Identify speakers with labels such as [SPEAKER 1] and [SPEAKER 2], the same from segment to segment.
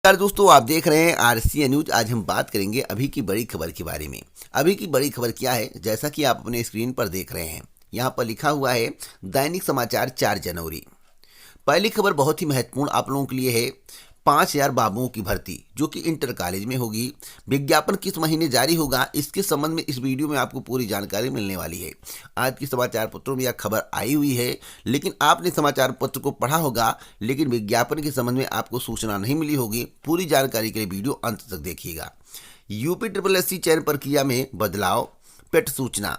[SPEAKER 1] नमस्कार दोस्तों, आप देख रहे हैं आरसीए न्यूज। आज हम बात करेंगे अभी की बड़ी खबर के बारे में। अभी की बड़ी खबर क्या है, जैसा कि आप अपने स्क्रीन पर देख रहे हैं, यहाँ पर लिखा हुआ है दैनिक समाचार 4 जनवरी। पहली खबर बहुत ही महत्वपूर्ण आप लोगों के लिए है। 5000 बाबुओं की भर्ती जो कि इंटर कॉलेज में होगी। विज्ञापन किस महीने जारी होगा, इसके संबंध में इस वीडियो में आपको पूरी जानकारी मिलने वाली है। आज की समाचार पत्रों में यह खबर आई हुई है, लेकिन आपने समाचार पत्र को पढ़ा होगा, लेकिन विज्ञापन के संबंध में आपको सूचना नहीं मिली होगी। पूरी जानकारी के लिए वीडियो अंत तक देखिएगा। यूपी SSC चयन प्रक्रिया में बदलाव, पेट सूचना।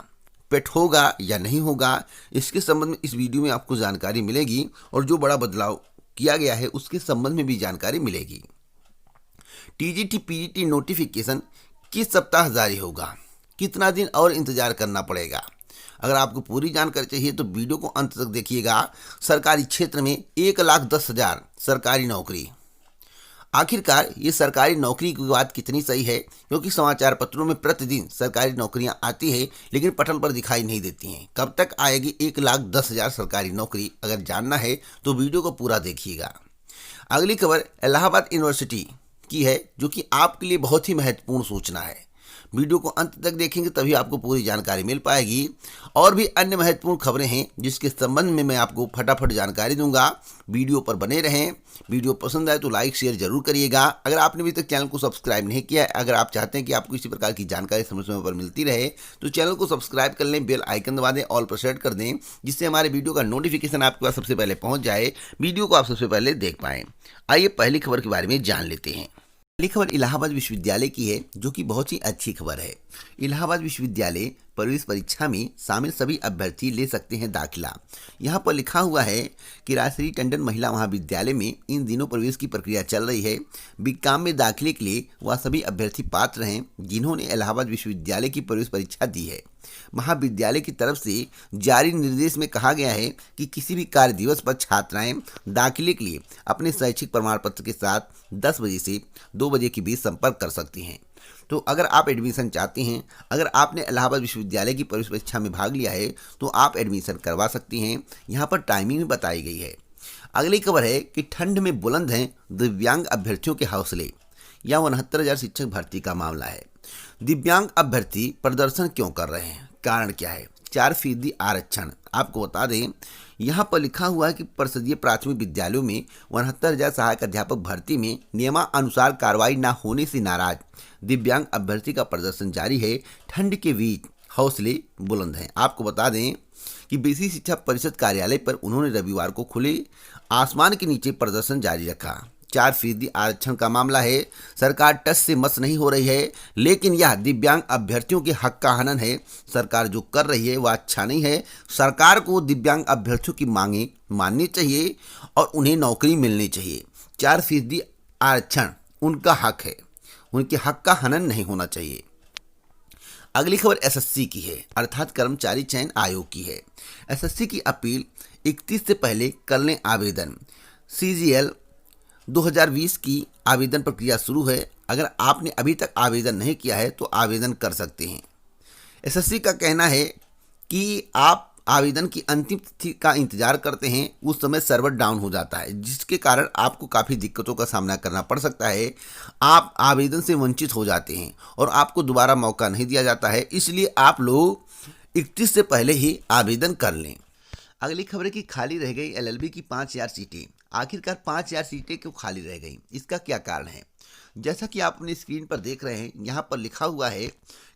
[SPEAKER 1] पेट होगा या नहीं होगा, इसके संबंध में इस वीडियो में आपको जानकारी मिलेगी, और जो बड़ा बदलाव किया गया है उसके संबंध में भी जानकारी मिलेगी। टीजीटी पीजीटी नोटिफिकेशन किस सप्ताह जारी होगा, कितना दिन और इंतजार करना पड़ेगा। अगर आपको पूरी जानकारी चाहिए तो वीडियो को अंत तक देखिएगा। सरकारी क्षेत्र में 1,10,000 सरकारी नौकरी। आखिरकार ये सरकारी नौकरी की बात कितनी सही है, क्योंकि समाचार पत्रों में प्रतिदिन सरकारी नौकरियां आती है, लेकिन पटल पर दिखाई नहीं देती हैं। कब तक आएगी 1,10,000 सरकारी नौकरी, अगर जानना है तो वीडियो को पूरा देखिएगा। अगली खबर इलाहाबाद यूनिवर्सिटी की है, जो कि आपके लिए बहुत ही महत्वपूर्ण सूचना है। वीडियो को अंत तक देखेंगे तभी आपको पूरी जानकारी मिल पाएगी। और भी अन्य महत्वपूर्ण खबरें हैं जिसके संबंध में मैं आपको फटाफट जानकारी दूंगा। वीडियो पर बने रहें। वीडियो पसंद आए तो लाइक शेयर जरूर करिएगा। अगर आपने अभी तक चैनल को सब्सक्राइब नहीं किया है, अगर आप चाहते हैं कि आपको इसी प्रकार की जानकारी समय समय पर मिलती रहे, तो चैनल को सब्सक्राइब कर लें, बेल आइकन दबा दें, ऑल पर सेट कर दें, जिससे हमारे वीडियो का नोटिफिकेशन आपके पास सबसे पहले पहुंच जाए, वीडियो को आप सबसे पहले देख पाएं। आइए पहली खबर के बारे में जान लेते हैं। पहली खबर इलाहाबाद विश्वविद्यालय की है, जो कि बहुत ही अच्छी खबर है। इलाहाबाद विश्वविद्यालय प्रवेश परीक्षा में शामिल सभी अभ्यर्थी ले सकते हैं दाखिला। यहाँ पर लिखा हुआ है कि राजश्री टंडन महिला महाविद्यालय में इन दिनों प्रवेश की प्रक्रिया चल रही है। बीकॉम में दाखिले के लिए वह सभी अभ्यर्थी पात्र हैं जिन्होंने इलाहाबाद विश्वविद्यालय की प्रवेश परीक्षा दी है। महाविद्यालय की तरफ से जारी निर्देश में कहा गया है कि किसी भी कार्य दिवस पर छात्राएं दाखिले के लिए अपने शैक्षिक प्रमाण पत्र के साथ 10 बजे से 2 बजे के बीच संपर्क कर सकती हैं। तो अगर आप एडमिशन चाहती हैं, अगर आपने इलाहाबाद विश्वविद्यालय की प्रवेश परीक्षा में भाग लिया है, तो आप एडमिशन करवा सकती हैं। यहाँ पर टाइमिंग भी बताई गई है। अगली खबर है कि ठंड में बुलंद हैं दिव्यांग अभ्यर्थियों के हौसले। यह 69,000 शिक्षक भर्ती का मामला है। दिव्यांग अभ्यर्थी प्रदर्शन क्यों कर रहे हैं, कारण क्या है? 4% आरक्षण। आपको बता दें, यहाँ पर लिखा हुआ है कि परिषदीय प्राथमिक विद्यालयों में 69,000 सहायक अध्यापक भर्ती में नियमानुसार कार्रवाई न होने से नाराज दिव्यांग अभ्यर्थी का प्रदर्शन जारी है। ठंड के बीच हौसले बुलंद हैं। आपको बता दें कि बीसी शिक्षा परिषद कार्यालय पर उन्होंने रविवार को खुले आसमान के नीचे प्रदर्शन जारी रखा। 4% आरक्षण का मामला है। सरकार टस से मस नहीं हो रही है, लेकिन यह दिव्यांग अभ्यर्थियों के हक का हनन है। सरकार जो कर रही है वह अच्छा नहीं है। सरकार को दिव्यांग अभ्यर्थियों की मांगें माननी चाहिए और उन्हें नौकरी मिलनी चाहिए। 4% आरक्षण उनका हक है, उनके हक का हनन नहीं होना चाहिए। अगली खबर एसएससी की है, अर्थात कर्मचारी चयन आयोग की है। एसएससी की अपील 31 से पहले कर लें आवेदन। CGL 2020 की आवेदन प्रक्रिया शुरू है। अगर आपने अभी तक आवेदन नहीं किया है तो आवेदन कर सकते हैं। एसएससी का कहना है कि आप आवेदन की अंतिम तिथि का इंतजार करते हैं, उस समय सर्वर डाउन हो जाता है, जिसके कारण आपको काफ़ी दिक्कतों का सामना करना पड़ सकता है। आप आवेदन से वंचित हो जाते हैं और आपको दोबारा मौका नहीं दिया जाता है। इसलिए आप लोग 31 से पहले ही आवेदन कर लें। अगली खबर है कि खाली रह गई LLB की 5,000 सीटें। आखिरकार 5,000 सीटें क्यों खाली रह गई, इसका क्या कारण है? जैसा कि आप अपनी स्क्रीन पर देख रहे हैं, यहाँ पर लिखा हुआ है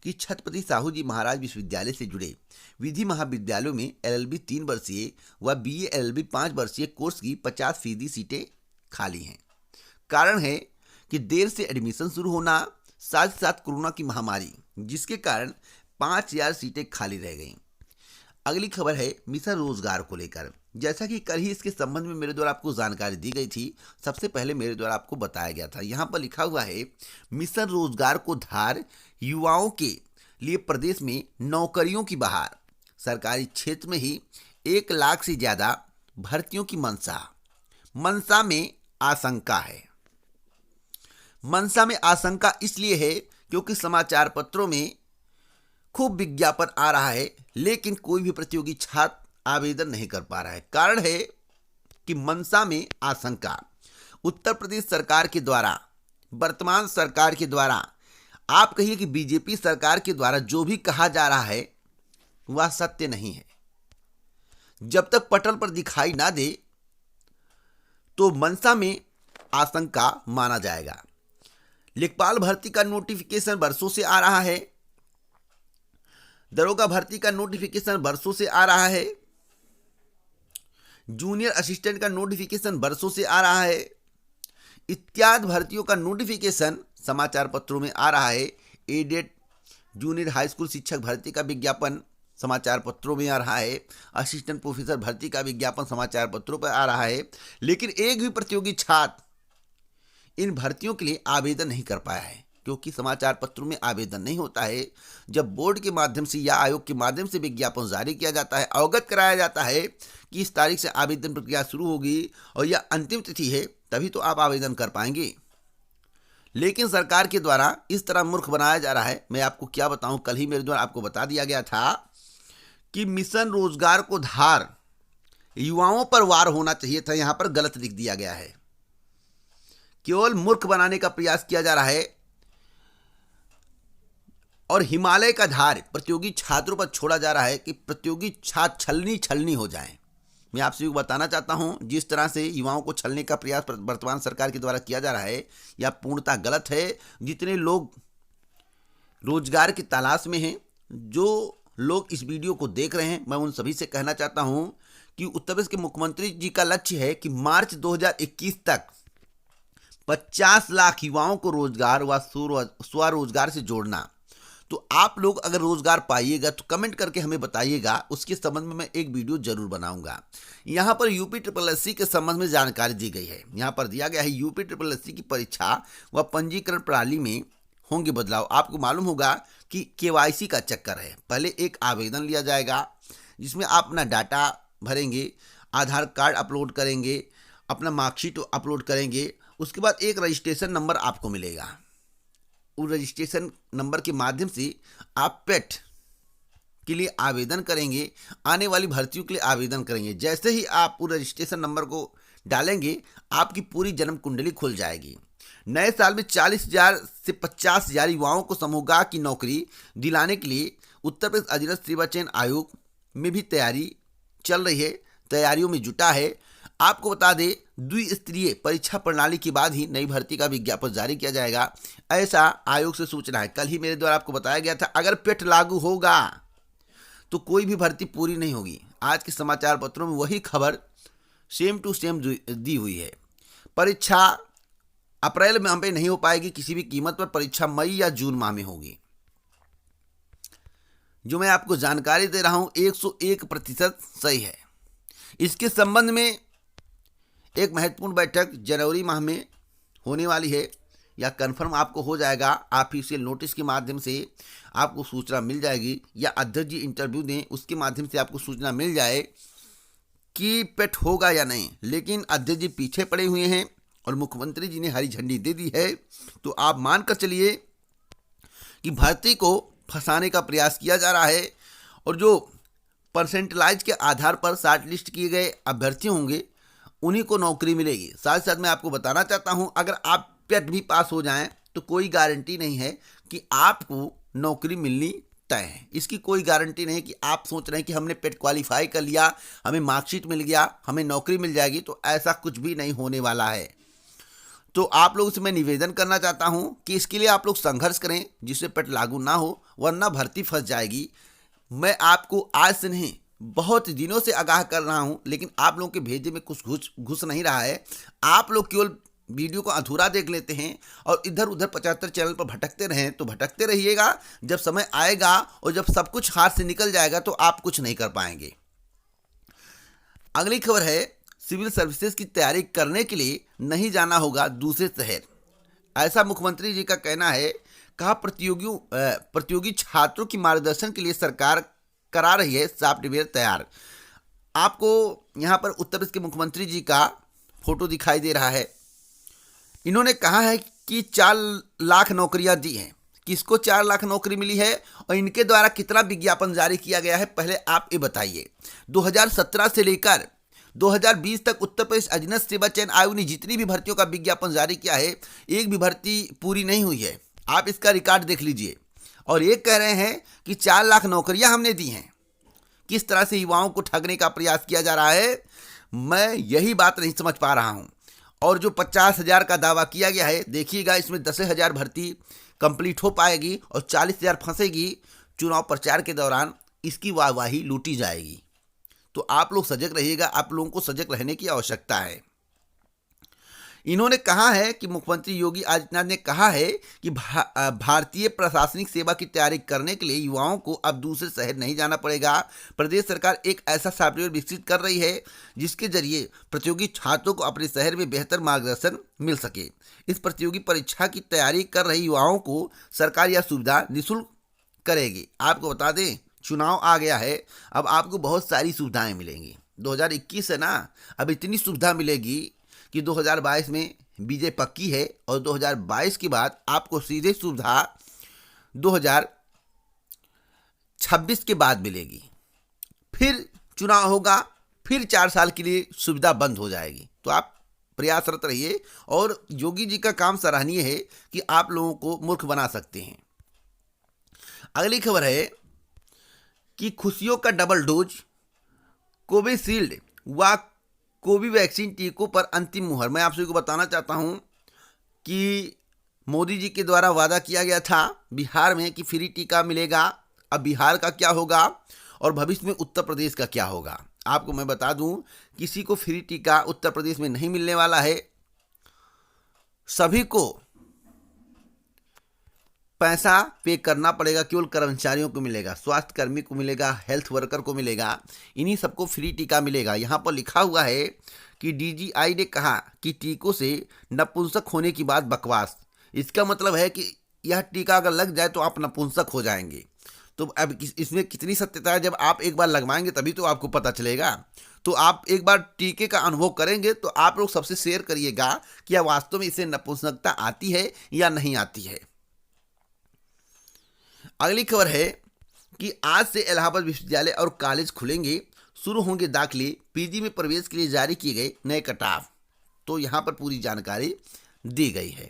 [SPEAKER 1] कि छत्रपति साहू जी महाराज विश्वविद्यालय से जुड़े विधि महाविद्यालयों में LLB 3 वर्षीय व BA LLB 5 वर्षीय कोर्स की 50% सीटें खाली हैं। कारण है कि देर से एडमिशन शुरू होना, साथ ही साथ कोरोना की महामारी, जिसके कारण 5,000 सीटें खाली रह गईं। अगली खबर है मिशन रोजगार को लेकर। जैसा कि कल ही इसके संबंध में मेरे द्वारा आपको जानकारी दी गई थी, सबसे पहले मेरे द्वारा आपको बताया गया था। यहाँ पर लिखा हुआ है मिशन रोजगार को धार, युवाओं के लिए प्रदेश में नौकरियों की बहार। सरकारी क्षेत्र में ही 1 लाख से ज़्यादा भर्तियों की मंशा में आशंका है। मंशा में आशंका इसलिए है क्योंकि समाचार पत्रों में खूब विज्ञापन आ रहा है, लेकिन कोई भी प्रतियोगी छात्र आवेदन नहीं कर पा रहा है। कारण है कि मंशा में आशंका। उत्तर प्रदेश सरकार के द्वारा वर्तमान सरकार के द्वारा, आप कहिए कि बीजेपी सरकार के द्वारा जो भी कहा जा रहा है वह सत्य नहीं है। जब तक पटल पर दिखाई ना दे तो मंशा में आशंका माना जाएगा। लेखपाल भर्ती का नोटिफिकेशन वर्षों से आ रहा है, दरोगा भर्ती का नोटिफिकेशन वर्षों से आ रहा है, जूनियर असिस्टेंट का नोटिफिकेशन वर्षों से आ रहा है, इत्यादि भर्तियों का नोटिफिकेशन समाचार पत्रों में आ रहा है। एडेड जूनियर हाई स्कूल शिक्षक भर्ती का विज्ञापन समाचार पत्रों में आ रहा है, असिस्टेंट प्रोफेसर भर्ती का विज्ञापन समाचार पत्रों पर आ रहा है, लेकिन एक भी प्रतियोगी छात्र इन भर्तियों के लिए आवेदन नहीं कर पाया है, क्योंकि समाचार पत्रों में आवेदन नहीं होता है। जब बोर्ड के माध्यम से या आयोग के माध्यम से विज्ञापन जारी किया जाता है, अवगत कराया जाता है कि इस तारीख से आवेदन प्रक्रिया शुरू होगी और यह अंतिम तिथि है, तभी तो आप आवेदन कर पाएंगे। लेकिन सरकार के द्वारा इस तरह मूर्ख बनाया जा रहा है। मैं आपको क्या बताऊं, कल ही मेरे द्वारा आपको बता दिया गया था कि मिशन रोजगार को धार युवाओं पर वार होना चाहिए था, यहां पर गलत लिख दिया गया है। केवल मूर्ख बनाने का प्रयास किया जा रहा है और हिमालय का धार प्रतियोगी छात्रों पर छोड़ा जा रहा है कि प्रतियोगी छात्र छलनी हो जाएं। मैं आप सभी को बताना चाहता हूं, जिस तरह से युवाओं को छलने का प्रयास वर्तमान सरकार के द्वारा किया जा रहा है, यह पूर्णतः गलत है। जितने लोग रोजगार की तलाश में हैं, जो लोग इस वीडियो को देख रहे हैं, मैं उन सभी से कहना चाहता हूं कि उत्तर प्रदेश के मुख्यमंत्री जी का लक्ष्य है कि मार्च 2021 तक 50 लाख युवाओं को रोजगार व स्वरोजगार से जोड़ना। तो आप लोग अगर रोजगार पाइएगा तो कमेंट करके हमें बताइएगा, उसके संबंध में मैं एक वीडियो जरूर बनाऊंगा। यहाँ पर UPSSC के संबंध में जानकारी दी गई है। यहाँ पर दिया गया है UPSSC की परीक्षा व पंजीकरण प्रणाली में होंगे बदलाव। आपको मालूम होगा कि KYC का चक्कर है। पहले एक आवेदन लिया जाएगा जिसमें आप अपना डाटा भरेंगे, आधार कार्ड अपलोड करेंगे, अपना मार्कशीट अपलोड करेंगे, उसके बाद एक रजिस्ट्रेशन नंबर आपको मिलेगा। उस रजिस्ट्रेशन नंबर के माध्यम से आप पेट के लिए आवेदन करेंगे, आने वाली भर्तियों के लिए आवेदन करेंगे। जैसे ही आप उस रजिस्ट्रेशन नंबर को डालेंगे, आपकी पूरी जन्म कुंडली खुल जाएगी। नए साल में 40,000 से 50,000 युवाओं को समूहगाह की नौकरी दिलाने के लिए उत्तर प्रदेश अधीनस्थ सेवा चयन आयोग में भी तैयारी चल रही है, तैयारियों में जुटा है। आपको बता दें, द्विस्तरीय परीक्षा प्रणाली के बाद ही नई भर्ती का विज्ञापन जारी किया जाएगा, ऐसा आयोग से सूचना है। कल ही मेरे द्वारा आपको बताया गया था, अगर पेट लागू होगा तो कोई भी भर्ती पूरी नहीं होगी। आज के समाचार पत्रों में वही खबर सेम टू सेम दी हुई है। परीक्षा अप्रैल में में नहीं हो पाएगी किसी भी कीमत पर, परीक्षा मई या जून माह में होगी। जो मैं आपको जानकारी दे रहा हूं 101% सही है। इसके संबंध में एक महत्वपूर्ण बैठक जनवरी माह में होने वाली है, या कन्फर्म आपको हो जाएगा। ऑफिशियल नोटिस के माध्यम से आपको सूचना मिल जाएगी, या अध्यक्ष जी इंटरव्यू दें, उसके माध्यम से आपको सूचना मिल जाए कि पेट होगा या नहीं। लेकिन अध्यक्ष जी पीछे पड़े हुए हैं और मुख्यमंत्री जी ने हरी झंडी दे दी है, तो आप मानकर चलिए कि भर्ती को फंसाने का प्रयास किया जा रहा है। और जो परसेंटेज के आधार पर शॉर्ट लिस्ट किए गए अभ्यर्थी होंगे, उन्हीं को नौकरी मिलेगी। साथ साथ मैं आपको बताना चाहता हूं, अगर आप पेट भी पास हो जाएं तो कोई गारंटी नहीं है कि आपको नौकरी मिलनी तय है। इसकी कोई गारंटी नहीं कि आप सोच रहे हैं कि हमने पेट क्वालिफाई कर लिया, हमें मार्कशीट मिल गया, हमें नौकरी मिल जाएगी, तो ऐसा कुछ भी नहीं होने वाला है। तो आप लोगों से मैं निवेदन करना चाहता हूं कि इसके लिए आप लोग संघर्ष करें, जिससे पेट लागू ना हो, वरना भर्ती फंस जाएगी। मैं आपको आज से नहीं, बहुत दिनों से आगाह कर रहा हूं, लेकिन आप लोगों के भेजे में कुछ घुस नहीं रहा है। आप लोग केवल वीडियो को अधूरा देख लेते हैं और इधर उधर 75 चैनल पर भटकते रहें, तो भटकते रहिएगा। जब समय आएगा और जब सब कुछ हाथ से निकल जाएगा तो आप कुछ नहीं कर पाएंगे। अगली खबर है, सिविल सर्विसेज की तैयारी करने के लिए नहीं जाना होगा दूसरे शहर, ऐसा मुख्यमंत्री जी का कहना है। कहा, प्रतियोगी छात्रों की मार्गदर्शन के लिए सरकार करा रही है सॉफ्टवेयर तैयार। आपको यहाँ पर उत्तर प्रदेश के मुख्यमंत्री जी का फोटो दिखाई दे रहा है। इन्होंने कहा है कि 4 लाख नौकरियां दी हैं। किसको 4 लाख नौकरी मिली है और इनके द्वारा कितना विज्ञापन जारी किया गया है, पहले आप ये बताइए। 2017 से लेकर 2020 तक उत्तर प्रदेश अधीनस्थ सेवा चयन आयोग ने जितनी भी भर्तियों का विज्ञापन जारी किया है, एक भी भर्ती पूरी नहीं हुई है। आप इसका रिकॉर्ड देख लीजिए। और ये कह रहे हैं कि 4 लाख नौकरियां हमने दी हैं। किस तरह से युवाओं को ठगने का प्रयास किया जा रहा है, मैं यही बात नहीं समझ पा रहा हूं। और जो 50,000 का दावा किया गया है, देखिएगा इसमें 10,000 भर्ती कंप्लीट हो पाएगी और 40,000 फंसेगी। चुनाव प्रचार के दौरान इसकी वाहवाही लूटी जाएगी। तो आप लोग सजग रहिएगा, आप लोगों को सजग रहने की आवश्यकता है। इन्होंने कहा है कि मुख्यमंत्री योगी आदित्यनाथ ने कहा है कि भारतीय प्रशासनिक सेवा की तैयारी करने के लिए युवाओं को अब दूसरे शहर नहीं जाना पड़ेगा। प्रदेश सरकार एक ऐसा सॉफ्टवेयर विकसित कर रही है जिसके जरिए प्रतियोगी छात्रों को अपने शहर में बेहतर मार्गदर्शन मिल सके। इस प्रतियोगी परीक्षा की तैयारी कर रहे युवाओं को सरकार यह सुविधा निःशुल्क करेगी। आपको बता दें, चुनाव आ गया है, अब आपको बहुत सारी सुविधाएं मिलेंगी। 2021 है ना, अब इतनी सुविधा मिलेगी कि 2022 में बीजे पक्की है और 2022 के बाद आपको सीधे सुविधा 2026 के बाद मिलेगी। फिर चुनाव होगा, फिर 4 साल के लिए सुविधा बंद हो जाएगी। तो आप प्रयासरत रहिए। और योगी जी का काम सराहनीय है कि आप लोगों को मूर्ख बना सकते हैं। अगली खबर है कि खुशियों का डबल डोज, कोविशील्ड व कोवैक्सीन टीकों पर अंतिम मुहर। मैं आप सभी को बताना चाहता हूं कि मोदी जी के द्वारा वादा किया गया था बिहार में कि फ्री टीका मिलेगा। अब बिहार का क्या होगा और भविष्य में उत्तर प्रदेश का क्या होगा, आपको मैं बता दूं, किसी को फ्री टीका उत्तर प्रदेश में नहीं मिलने वाला है। सभी को पैसा पे करना पड़ेगा। केवल कर्मचारियों को मिलेगा, स्वास्थ्य कर्मी को मिलेगा, हेल्थ वर्कर को मिलेगा, इन्हीं सबको फ्री टीका मिलेगा। यहाँ पर लिखा हुआ है कि डीजीआई ने कहा कि टीकों से नपुंसक होने की बात बकवास। इसका मतलब है कि यह टीका अगर लग जाए तो आप नपुंसक हो जाएंगे। तो अब इसमें कितनी सत्यता है, जब आप एक बार लगवाएंगे तभी तो आपको पता चलेगा। तो आप एक बार टीके का अनुभव करेंगे तो आप लोग सबसे शेयर करिएगा कि क्या वास्तव में इससे नपुंसकता आती है या नहीं आती है। अगली खबर है कि आज से इलाहाबाद विश्वविद्यालय और कॉलेज खुलेंगे, शुरू होंगे दाखिले, पीजी में प्रवेश के लिए जारी किए गए नए कटऑफ। तो यहां पर पूरी जानकारी दी गई है।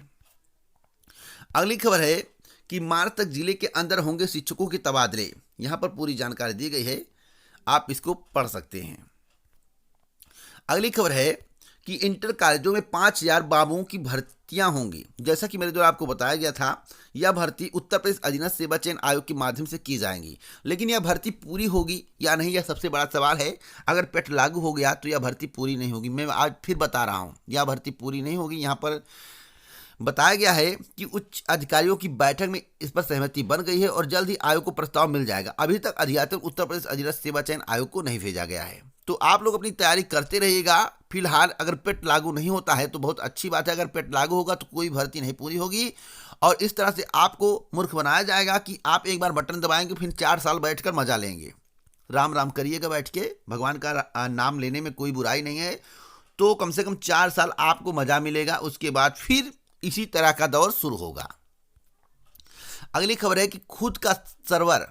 [SPEAKER 1] अगली खबर है कि मार्च तक जिले के अंदर होंगे शिक्षकों के तबादले। यहां पर पूरी जानकारी दी गई है, आप इसको पढ़ सकते हैं। अगली खबर है कि इंटर कॉलेजों में 5,000 बाबुओं की भर्तियां होंगी। जैसा कि मेरे द्वारा आपको बताया गया था, यह भर्ती उत्तर प्रदेश अधीनस्थ सेवा चयन आयोग के माध्यम से की जाएंगी। लेकिन यह भर्ती पूरी होगी या नहीं, यह सबसे बड़ा सवाल है। अगर पेट लागू हो गया तो यह भर्ती पूरी नहीं होगी। मैं आज फिर बता रहा हूँ, यह भर्ती पूरी नहीं होगी। यहाँ पर बताया गया है कि उच्च अधिकारियों की बैठक में इस पर सहमति बन गई है और जल्द ही आयोग को प्रस्ताव मिल जाएगा। अभी तक अधियाचन उत्तर प्रदेश अधीनस्थ सेवा चयन आयोग को नहीं भेजा गया है। तो आप लोग अपनी तैयारी करते रहिएगा। फिलहाल अगर पेट लागू नहीं होता है तो बहुत अच्छी बात है, अगर पेट लागू होगा तो कोई भर्ती नहीं पूरी होगी और इस तरह से आपको मूर्ख बनाया जाएगा कि आप एक बार बटन दबाएंगे फिर 4 साल बैठकर मजा लेंगे। राम राम करिएगा बैठ के, भगवान का नाम लेने में कोई बुराई नहीं है। तो कम से कम 4 साल आपको मजा मिलेगा, उसके बाद फिर इसी तरह का दौर शुरू होगा। अगली खबर है कि खुद का सर्वर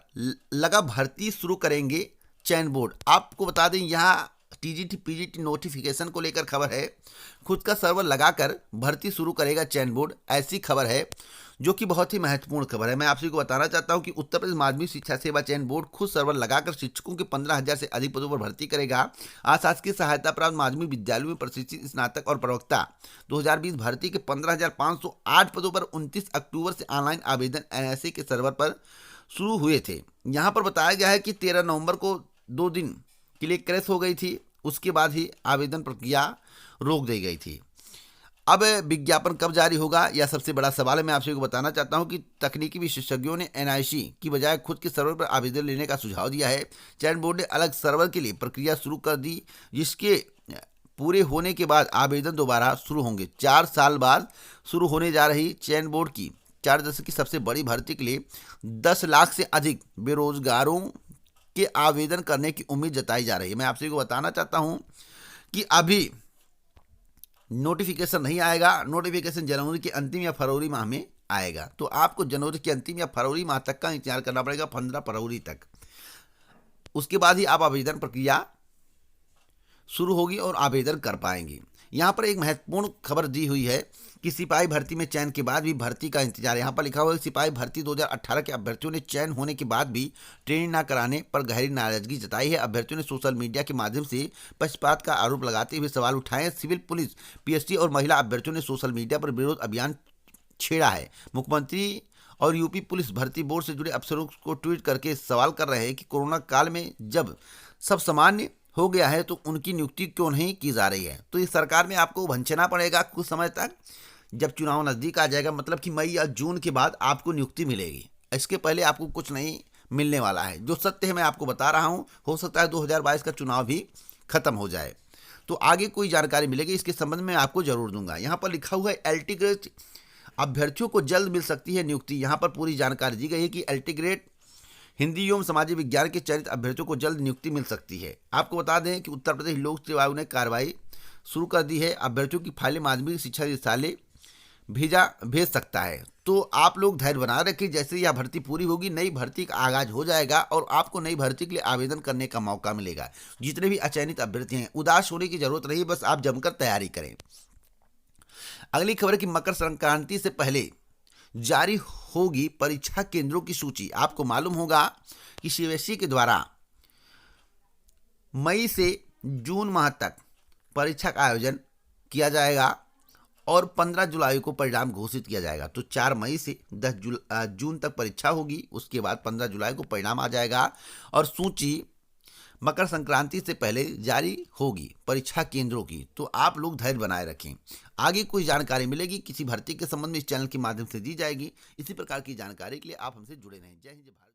[SPEAKER 1] लगा भर्ती शुरू करेंगे चयन बोर्ड। आपको बता दें, यहाँ टीजीटी पीजीटी नोटिफिकेशन को लेकर खबर है, खुद का सर्वर लगाकर भर्ती शुरू करेगा चयन बोर्ड। ऐसी खबर है जो कि बहुत ही महत्वपूर्ण खबर है। मैं आप सभी को बताना चाहता हूं कि उत्तर प्रदेश माध्यमिक शिक्षा सेवा चयन बोर्ड खुद सर्वर लगाकर शिक्षकों के 15,000 से अधिक पदों पर भर्ती करेगा। आशासकीय सहायता प्राप्त माध्यमिक विद्यालयों में प्रशिक्षित स्नातक और प्रवक्ता 2020 भर्ती के 15,508 पदों पर 29 अक्टूबर से ऑनलाइन आवेदन एनआईसी के सर्वर पर शुरू हुए थे। यहाँ पर बताया गया है कि 13 नवंबर को 2 दिन के लिए क्रैश हो गई थी, उसके बाद ही आवेदन प्रक्रिया रोक दी गई थी। अब विज्ञापन कब जारी होगा, यह सबसे बड़ा सवाल है। मैं आप सभी को बताना चाहता हूं कि तकनीकी विशेषज्ञों ने एनआईसी की बजाय खुद के सर्वर पर आवेदन लेने का सुझाव दिया है। चयन बोर्ड ने अलग सर्वर के लिए प्रक्रिया शुरू कर दी, जिसके पूरे होने के बाद आवेदन दोबारा शुरू होंगे। 4 साल बाद शुरू होने जा रही चयन बोर्ड की 4 दशक की सबसे बड़ी भर्ती के लिए 10 लाख से अधिक बेरोजगारों के आवेदन करने की उम्मीद जताई जा रही है। मैं आप सभी को बताना चाहता हूं कि अभी नोटिफिकेशन नहीं आएगा, नोटिफिकेशन जनवरी के अंतिम या फरवरी माह में आएगा। तो आपको जनवरी के अंतिम या फरवरी माह तक का इंतजार करना पड़ेगा, 15 फरवरी तक। उसके बाद ही आप आवेदन प्रक्रिया शुरू होगी और आवेदन कर पाएंगे। यहाँ पर एक महत्वपूर्ण खबर दी हुई है कि सिपाही भर्ती में चयन के बाद भी भर्ती का इंतजार। यहाँ पर लिखा हुआ है सिपाही भर्ती 2018 के अभ्यर्थियों ने चयन होने के बाद भी ट्रेनिंग न कराने पर गहरी नाराजगी जताई है। अभ्यर्थियों ने सोशल मीडिया के माध्यम से पक्षपात का आरोप लगाते हुए सवाल उठाए हैं। सिविल पुलिस, पीएसटी और महिला अभ्यर्थियों ने सोशल मीडिया पर विरोध अभियान छेड़ा है। मुख्यमंत्री और यूपी पुलिस भर्ती बोर्ड से जुड़े अफसरों को ट्वीट करके सवाल कर रहे हैं कि कोरोना काल में जब सब सामान्य हो गया है तो उनकी नियुक्ति क्यों नहीं की जा रही है। तो इस सरकार में आपको भंचना पड़ेगा कुछ समय तक, जब चुनाव नज़दीक आ जाएगा, मतलब कि मई या जून के बाद आपको नियुक्ति मिलेगी। इसके पहले आपको कुछ नहीं मिलने वाला है। जो सत्य है मैं आपको बता रहा हूँ, हो सकता है 2022 का चुनाव भी खत्म हो जाए। तो आगे कोई जानकारी मिलेगी इसके संबंध में आपको जरूर दूंगा। यहाँ पर लिखा हुआ है एलटी ग्रेड अभ्यर्थियों को जल्द मिल सकती है नियुक्ति। यहाँ पर पूरी जानकारी दी गई है कि एलटी ग्रेड हिंदी एवं सामाजिक विज्ञान के चयनित अभ्यर्थियों को जल्द नियुक्ति मिल सकती है। आपको बता दें कि उत्तर प्रदेश लोक सेवा आयोग ने कार्रवाई शुरू कर दी है। अभ्यर्थियों की फाइलें माध्यमिक शिक्षा निदेशालय भेज सकता है। तो आप लोग धैर्य बना रखिए, जैसे यह भर्ती पूरी होगी नई भर्ती का आगाज हो जाएगा और आपको नई भर्ती के लिए आवेदन करने का मौका मिलेगा। जितने भी अचयनित अभ्यर्थी हैं, उदास होने की जरूरत नहीं, बस आप जमकर तैयारी करें। अगली खबर है कि मकर संक्रांति से पहले जारी होगी परीक्षा केंद्रों की सूची। आपको मालूम होगा कि सीबीएसई के द्वारा मई से जून माह तक परीक्षा का आयोजन किया जाएगा और 15 जुलाई को परिणाम घोषित किया जाएगा। तो 4 मई से 10 जून तक परीक्षा होगी, उसके बाद 15 जुलाई को परिणाम आ जाएगा और सूची मकर संक्रांति से पहले जारी होगी परीक्षा केंद्रों की। तो आप लोग धैर्य बनाए रखें। आगे कोई जानकारी मिलेगी किसी भर्ती के संबंध में इस चैनल के माध्यम से दी जाएगी। इसी प्रकार की जानकारी के लिए आप हमसे जुड़े रहें। जय हिंद, जय भारत।